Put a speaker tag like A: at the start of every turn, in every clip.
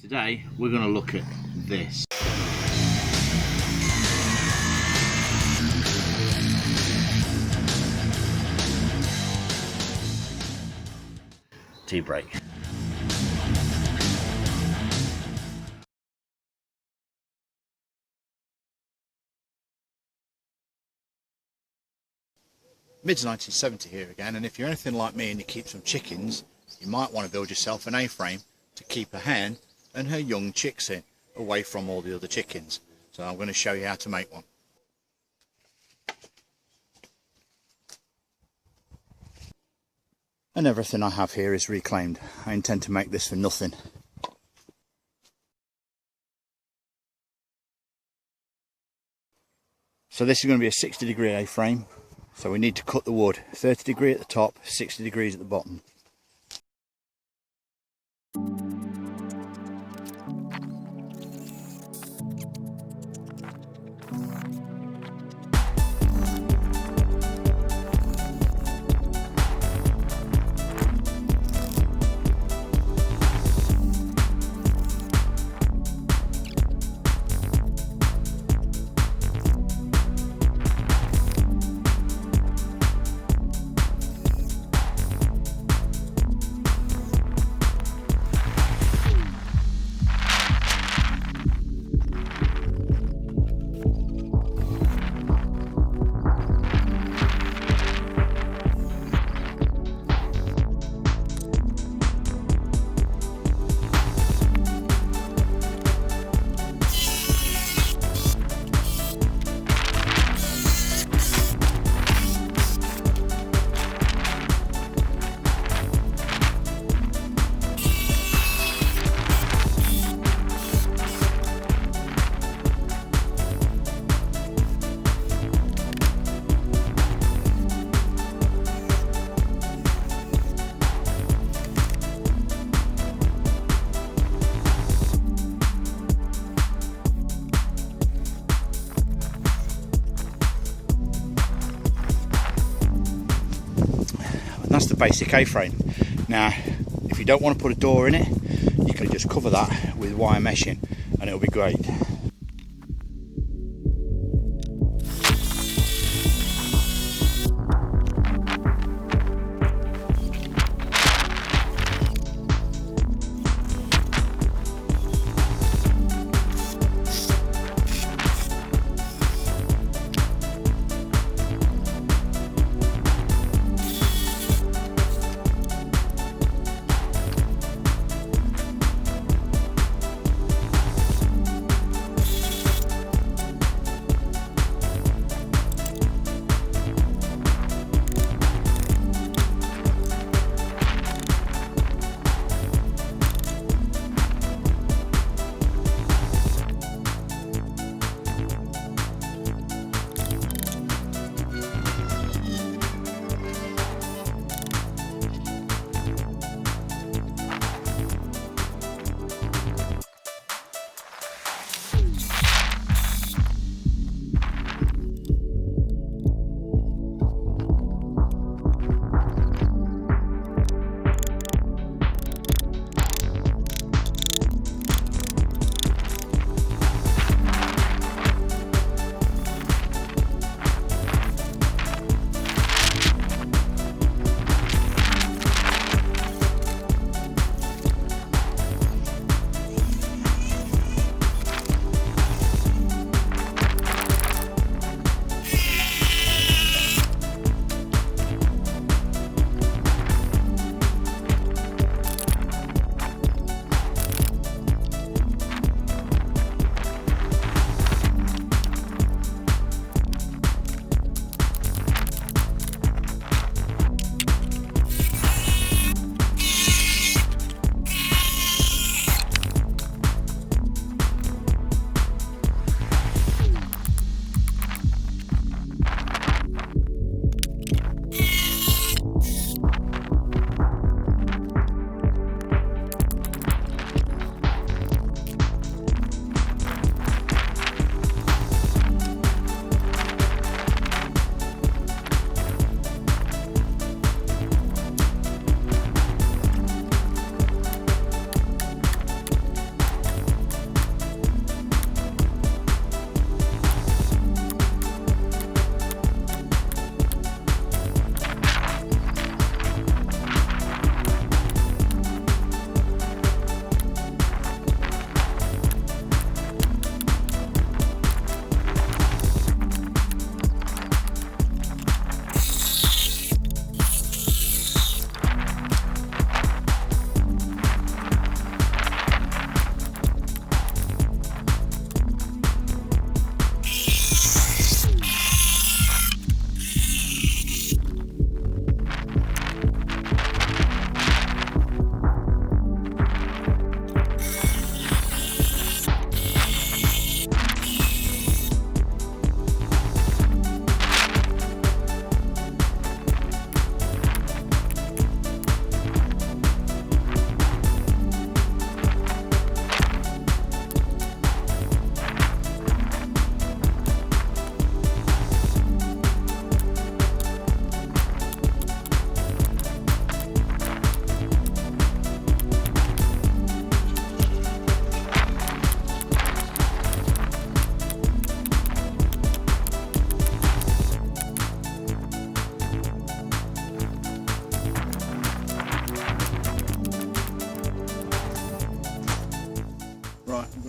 A: Today we're going to look at this. Tea break.
B: Mid-1970 here again, and if you're anything like me and you keep some chickens, you might want to build yourself an A-frame to keep a hen and her young chicks in, away from all the other chickens. So I'm going to show you how to make one. And everything I have here is reclaimed. I intend to make this for nothing. So this is going to be a 60-degree A-frame. So we need to cut the wood, 30 degree at the top, 60 degrees at the bottom. That's the basic A-frame. Now, if you don't want to put a door in it, you can just cover that with wire meshing and it'll be great.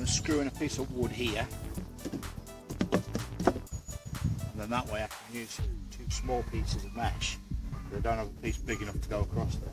B: to screw in a piece of wood here, and then that way I can use two small pieces of mesh, but I don't have a piece big enough to go across there.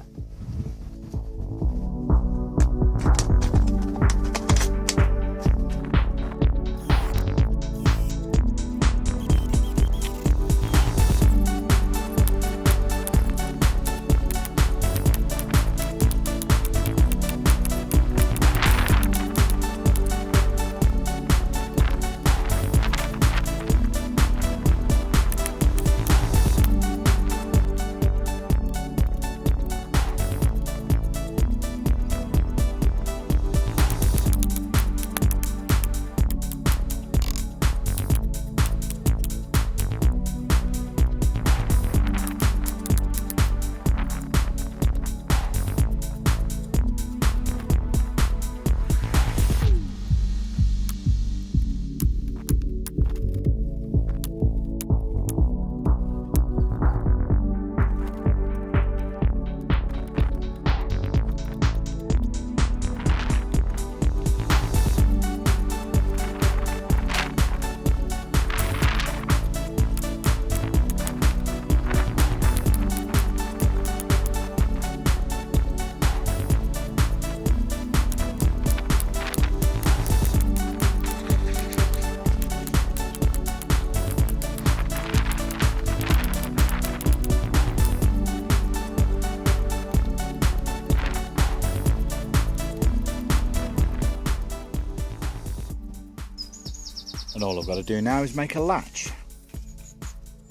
B: And all I've got to do now is make a latch.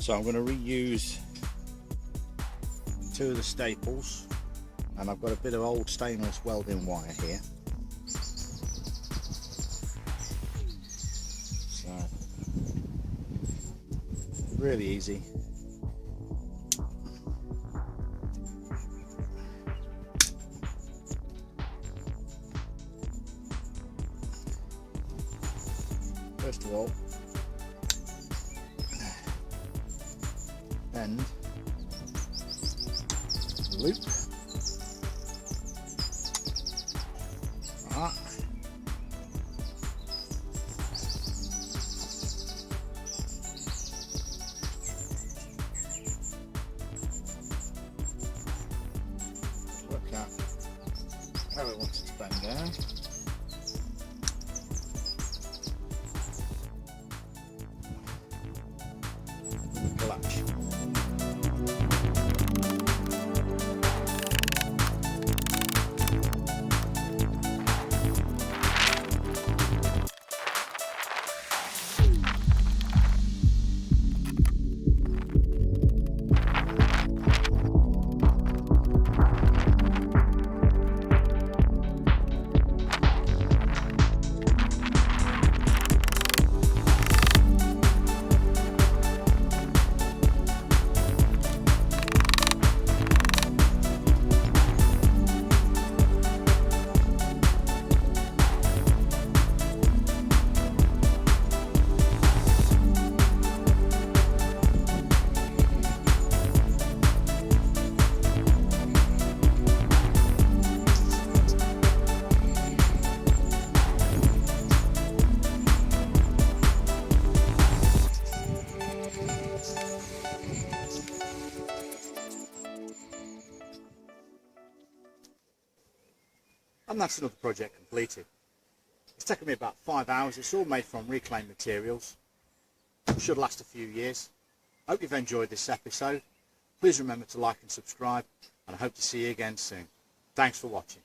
B: So I'm going to reuse two of the staples, and I've got a bit of old stainless welding wire here. So really easy. First of all, end loop. Right. Work out how we want it to bend down. Latch. And that's another project completed. It's taken me about 5 hours. It's all made from reclaimed materials. It should last a few years. I hope you've enjoyed this episode. Please remember to like and subscribe, and I hope to see you again soon. Thanks for watching.